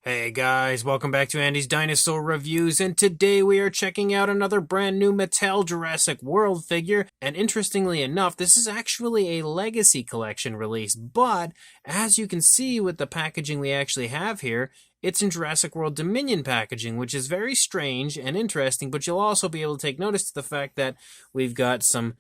Hey guys, welcome back to Andy's Dinosaur Reviews, and today we are checking out another brand new Mattel Jurassic World figure, and interestingly enough, this is actually a Legacy Collection release, but as you can see with the packaging we actually have here, it's in Jurassic World Dominion packaging, which is very strange and interesting, but you'll also be able to take notice to the fact that we've got some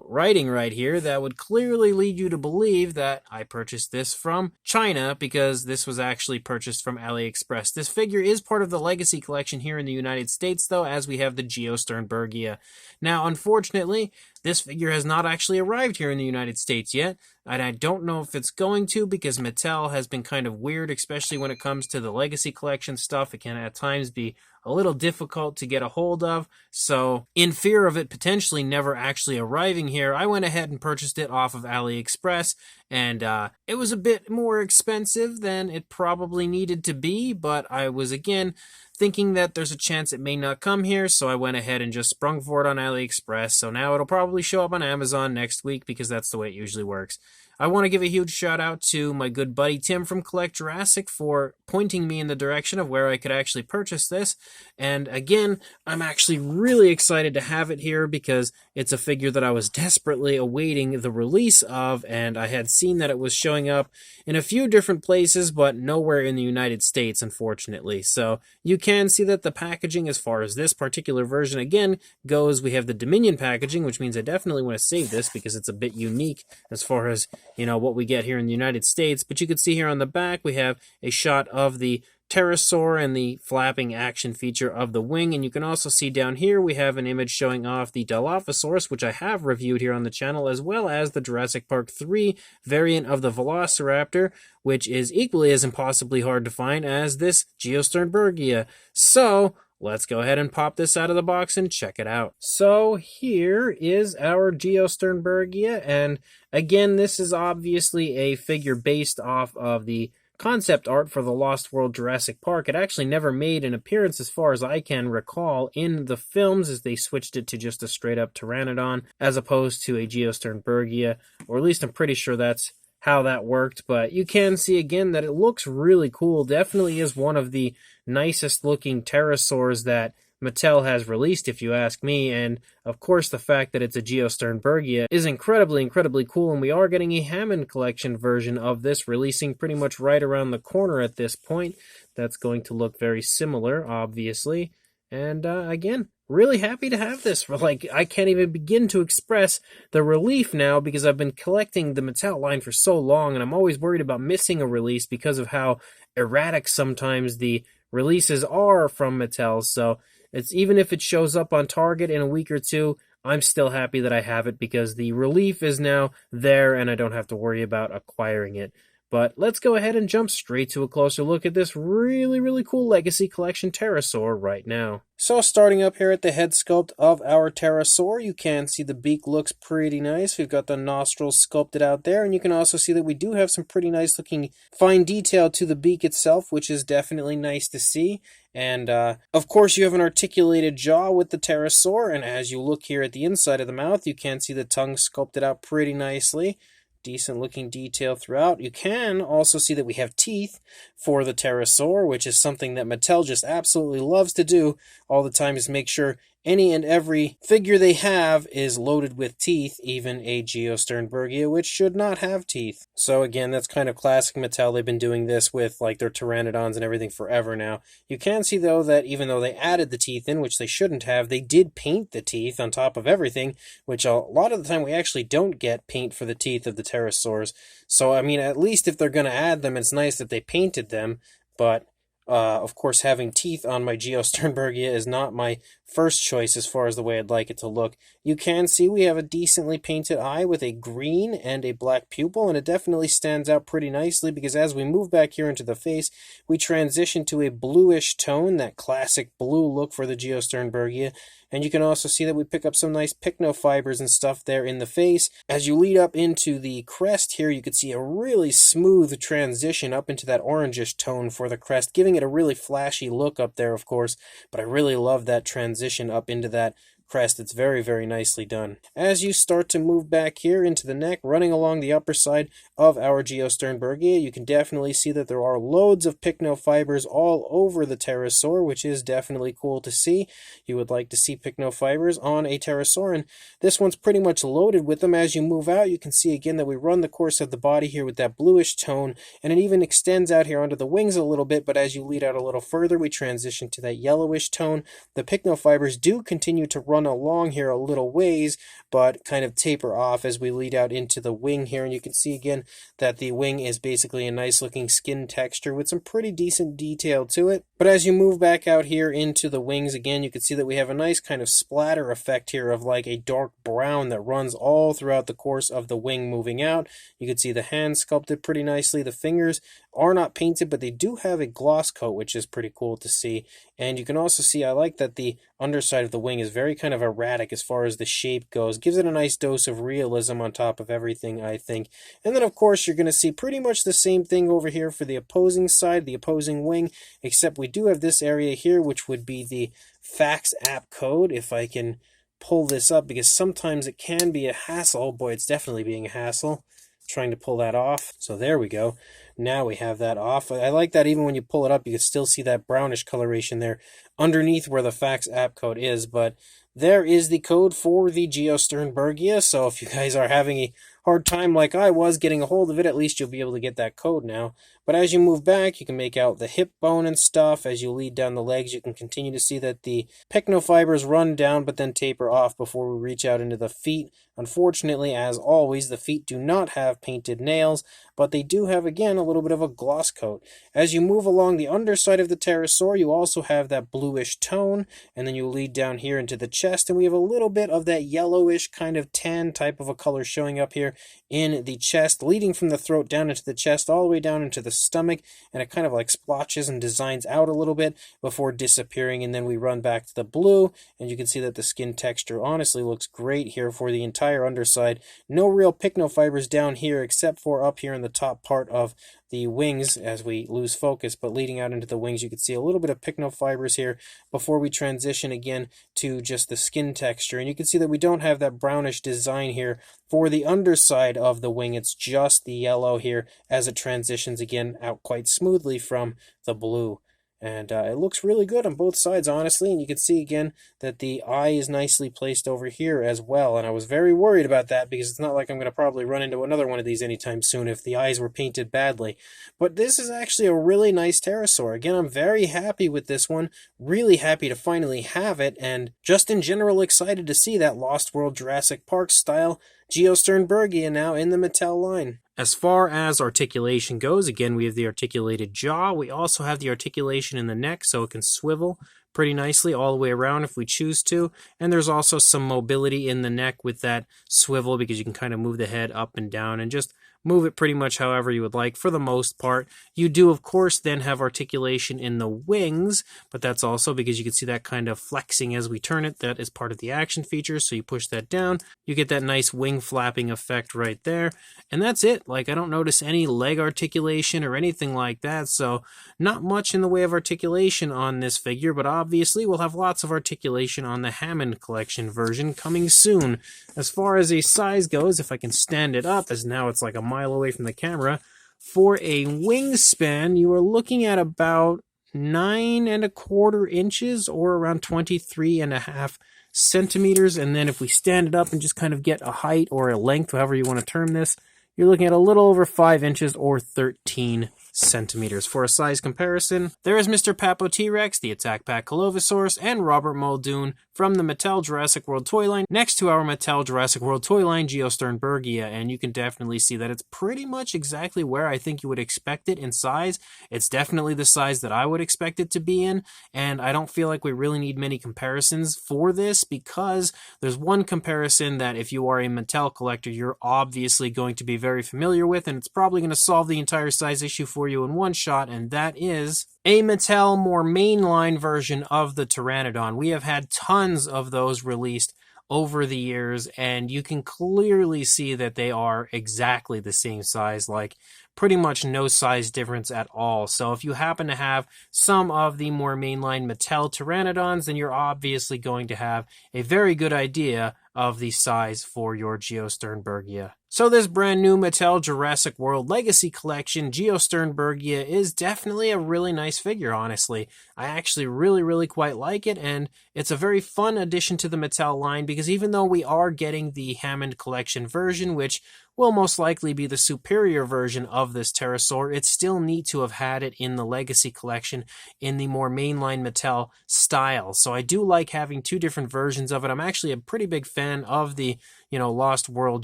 writing right here that would clearly lead you to believe that I purchased this from China because this was actually purchased from Aliexpress. This figure is part of the Legacy Collection here in the United States, though, as we have the Geosternbergia. Now, unfortunately, this figure has not actually arrived here in the United States yet, and I don't know if it's going to because Mattel has been kind of weird, especially when it comes to the Legacy Collection stuff. It can at times be a little difficult to get a hold of, so in fear of it potentially never actually arriving here, I went ahead and purchased it off of AliExpress, and it was a bit more expensive than it probably needed to be, but I was again thinking that there's a chance it may not come here, so I went ahead and just sprung for it on AliExpress, so now it'll probably show up on Amazon next week because that's the way it usually works. I want to give a huge shout out to my good buddy Tim from Collect Jurassic for pointing me in the direction of where I could actually purchase this. And again, I'm actually really excited to have it here because it's a figure that I was desperately awaiting the release of, and I had seen that it was showing up in a few different places, but nowhere in the United States, unfortunately. So you can see that the packaging as far as this particular version again goes, we have the Dominion packaging, which means I definitely want to save this because it's a bit unique as far as what we get here in the United States. But you can see here on the back, we have a shot of the pterosaur and the flapping action feature of the wing. And you can also see down here, we have an image showing off the Dilophosaurus, which I have reviewed here on the channel, as well as the Jurassic Park 3 variant of the Velociraptor, which is equally as impossibly hard to find as this Geosternbergia. So let's go ahead and pop this out of the box and check it out. So here is our Geosternbergia, and again, this is obviously a figure based off of the concept art for the Lost World Jurassic Park. It actually never made an appearance as far as I can recall in the films, as they switched it to just a straight up Pteranodon as opposed to a Geosternbergia, or at least I'm pretty sure that's how that worked. But you can see again that it looks really cool. Definitely is one of the nicest looking pterosaurs that Mattel has released, if you ask me, and of course the fact that it's a Geosternbergia is incredibly cool, and we are getting a Hammond Collection version of this releasing pretty much right around the corner at this point. That's going to look very similar, obviously, and again, really happy to have this. I can't even begin to express the relief now because I've been collecting the Mattel line for so long, and I'm always worried about missing a release because of how erratic sometimes the releases are from Mattel. So it's even if it shows up on Target in a week or two, I'm still happy that I have it because the relief is now there and I don't have to worry about acquiring it. But let's go ahead and jump straight to a closer look at this really cool Legacy Collection pterosaur right now. So starting up here at the head sculpt of our pterosaur, you can see the beak looks pretty nice. We've got the nostrils sculpted out there, and you can also see that we do have some pretty nice looking fine detail to the beak itself, which is definitely nice to see. And of course you have an articulated jaw with the pterosaur, and as you look here at the inside of the mouth, you can see the tongue sculpted out pretty nicely. Decent looking detail throughout. You can also see that we have teeth for the pterosaur, which is something that Mattel just absolutely loves to do all the time, is make sure any and every figure they have is loaded with teeth, even a Geosternbergia, which should not have teeth. So again, that's kind of classic Mattel. They've been doing this with their Pteranodons and everything forever now. You can see though that even though they added the teeth in, which they shouldn't have, they did paint the teeth on top of everything, which a lot of the time we actually don't get paint for the teeth of the pterosaurs. So I mean, at least if they're going to add them, it's nice that they painted them, but of course, having teeth on my Geosternbergia is not my first choice as far as the way I'd like it to look. You can see we have a decently painted eye with a green and a black pupil, and it definitely stands out pretty nicely because as we move back here into the face, we transition to a bluish tone, that classic blue look for the Geosternbergia. And you can also see that we pick up some nice pycnofibers and stuff there in the face. As you lead up into the crest here, you can see a really smooth transition up into that orangish tone for the crest, giving it a really flashy look up there, of course. But I really love that transition up into that crest. It's very, very nicely done. As you start to move back here into the neck, running along the upper side of our Geosternbergia, you can definitely see that there are loads of pycnofibers all over the pterosaur, which is definitely cool to see. You would like to see pycnofibers on a pterosaur, and this one's pretty much loaded with them. As you move out, you can see again that we run the course of the body here with that bluish tone, and it even extends out here onto the wings a little bit, but as you lead out a little further, we transition to that yellowish tone. The pycnofibers do continue to run along here a little ways, but kind of taper off as we lead out into the wing here, and you can see again that the wing is basically a nice looking skin texture with some pretty decent detail to it. But as you move back out here into the wings again, you can see that we have a nice kind of splatter effect here of like a dark brown that runs all throughout the course of the wing moving out. You can see the hands sculpted pretty nicely. The fingers are not painted, but they do have a gloss coat, which is pretty cool to see. And you can also see, I like that the underside of the wing is very kind of erratic as far as the shape goes. Gives it a nice dose of realism on top of everything, I think. And then, of course, you're going to see pretty much the same thing over here for the opposing side, the opposing wing, except we do have this area here, which would be the fax app code, if I can pull this up, because sometimes it can be a hassle. Oh boy, it's definitely being a hassle trying to pull that off. So there we go. Now we have that off. I like that even when you pull it up, you can still see that brownish coloration there underneath where the fax app code is. But there is the code for the Geosternbergia. So if you guys are having a hard time like I was getting a hold of it, at least you'll be able to get that code now. But as you move back, you can make out the hip bone and stuff. As you lead down the legs, you can continue to see that the pycnofibers run down but then taper off before we reach out into the feet. Unfortunately, as always, the feet do not have painted nails, but they do have, again, a little bit of a gloss coat. As you move along the underside of the pterosaur, you also have that bluish tone, and then you lead down here into the chest, and we have a little bit of that yellowish kind of tan type of a color showing up here in the chest, leading from the throat down into the chest, all the way down into the stomach, and it kind of like splotches and designs out a little bit before disappearing, and then we run back to the blue, and you can see that the skin texture honestly looks great here for the entire underside. No real pycnofibers down here except for up here in the top part of the wings as we lose focus, but leading out into the wings you can see a little bit of pycnofibers here before we transition again to just the skin texture. And you can see that we don't have that brownish design here for the underside of the wing. It's just the yellow here as it transitions again out quite smoothly from the blue. And it looks really good on both sides, honestly. And you can see again that the eye is nicely placed over here as well. And I was very worried about that because it's not like I'm going to probably run into another one of these anytime soon if the eyes were painted badly. But this is actually a really nice pterosaur. Again, I'm very happy with this one. Really happy to finally have it. And just in general excited to see that Lost World Jurassic Park style Geosternbergia now in the Mattel line. As far as articulation goes, again, we have the articulated jaw. We also have the articulation in the neck, so it can swivel pretty nicely all the way around if we choose to. And there's also some mobility in the neck with that swivel because you can kind of move the head up and down and just move it pretty much however you would like for the most part. You do, of course, then have articulation in the wings, but that's also because you can see that kind of flexing as we turn it. That is part of the action feature, so you push that down. You get that nice wing flapping effect right there, and that's it. Like, I don't notice any leg articulation or anything like that, so not much in the way of articulation on this figure, but obviously we'll have lots of articulation on the Hammond Collection version coming soon. As far as a size goes, if I can stand it up, as now it's like a mile away from the camera, for a wingspan, you are looking at about 9¼ inches or around 23½ centimeters. And then if we stand it up and just kind of get a height or a length, however you want to term this, you're looking at a little over 5 inches or 13 centimeters. For a size comparison, there is Mr. Papo T-Rex, the Attack Pack Colovosaurus, and Robert Muldoon from the Mattel Jurassic World toy line next to our Mattel Jurassic World toy line Geosternbergia, and you can definitely see that it's pretty much exactly where I think you would expect it in size. It's definitely the size that I would expect it to be in, and I don't feel like we really need many comparisons for this because there's one comparison that if you are a Mattel collector, you're obviously going to be very familiar with, and it's probably going to solve the entire size issue for you in one shot, and that is a Mattel more mainline version of the Pteranodon. We have had tons of those released over the years, and you can clearly see that they are exactly the same size, like pretty much no size difference at all. So if you happen to have some of the more mainline Mattel Pteranodons, then you're obviously going to have a very good idea of the size for your Geosternbergia. So this brand new Mattel Jurassic World Legacy Collection, Geosternbergia, is definitely a really nice figure, honestly. I actually really quite like it, and it's a very fun addition to the Mattel line, because even though we are getting the Hammond Collection version, which will most likely be the superior version of this pterosaur, it's still neat to have had it in the Legacy Collection in the more mainline Mattel style. So I do like having two different versions of it. I'm actually a pretty big fan of the Lost World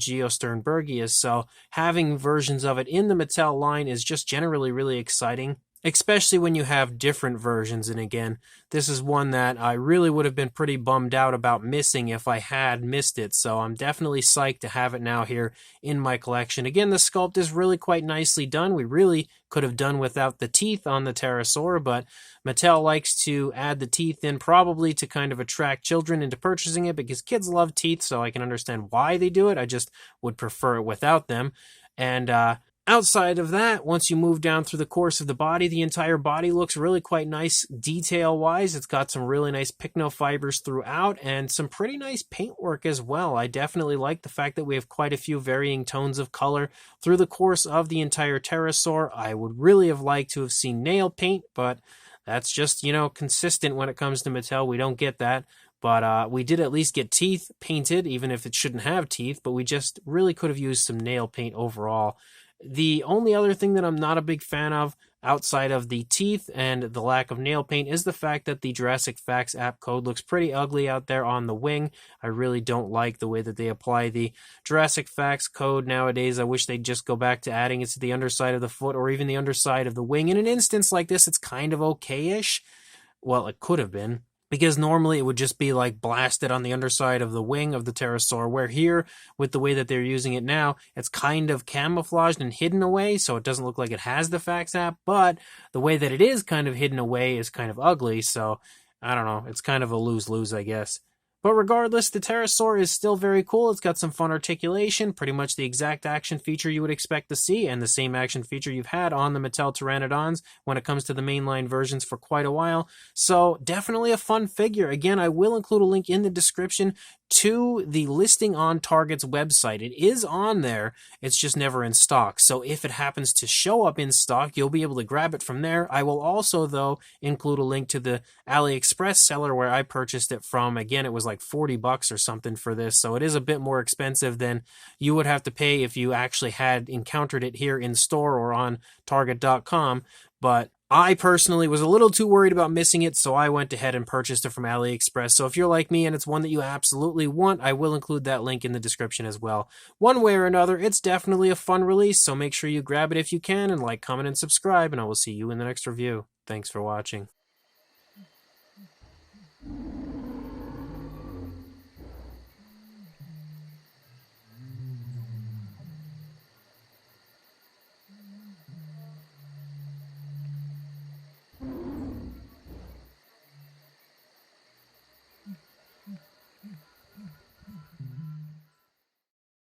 Geosternbergia, so having versions of it in the Mattel line is just generally really exciting, especially when you have different versions. And again, this is one that I really would have been pretty bummed out about missing if I had missed it, so I'm definitely psyched to have it now here in my collection. Again, the sculpt is really quite nicely done. We really could have done without the teeth on the pterosaur, but Mattel likes to add the teeth in, probably to kind of attract children into purchasing it, because kids love teeth, so I can understand why they do it. I just would prefer it without them. And outside of that, once you move down through the course of the body, the entire body looks really quite nice detail-wise. It's got some really nice pycnofibers throughout and some pretty nice paintwork as well. I definitely like the fact that we have quite a few varying tones of color through the course of the entire pterosaur. I would really have liked to have seen nail paint, but that's just, consistent when it comes to Mattel. We don't get that. But we did at least get teeth painted, even if it shouldn't have teeth, but we just really could have used some nail paint overall. The only other thing that I'm not a big fan of, outside of the teeth and the lack of nail paint, is the fact that the Jurassic Facts app code looks pretty ugly out there on the wing. I really don't like the way that they apply the Jurassic Facts code nowadays. I wish they'd just go back to adding it to the underside of the foot or even the underside of the wing. In an instance like this, it's kind of okay-ish. Well, it could have been, because normally it would just be like blasted on the underside of the wing of the pterosaur, where here, with the way that they're using it now, it's kind of camouflaged and hidden away, so it doesn't look like it has the Facts app, but the way that it is kind of hidden away is kind of ugly, so I don't know, it's kind of a lose-lose, I guess. But regardless, the pterosaur is still very cool. It's got some fun articulation, pretty much the exact action feature you would expect to see, and the same action feature you've had on the Mattel Pteranodons when it comes to the mainline versions for quite a while. So definitely a fun figure. Again, I will include a link in the description to the listing on Target's website. It is on there, it's just never in stock. So if it happens to show up in stock, you'll be able to grab it from there. I will also, though, include a link to the Aliexpress seller where I purchased it from. Again, it was like $40 or something for this, so it is a bit more expensive than you would have to pay if you actually had encountered it here in store or on Target.com. But I personally was a little too worried about missing it, so I went ahead and purchased it from Aliexpress. So if you're like me and it's one that you absolutely want, I will include that link in the description as well. One way or another, it's definitely a fun release, so make sure you grab it if you can, and like, comment, and subscribe, and I will see you in the next review. Thanks for watching.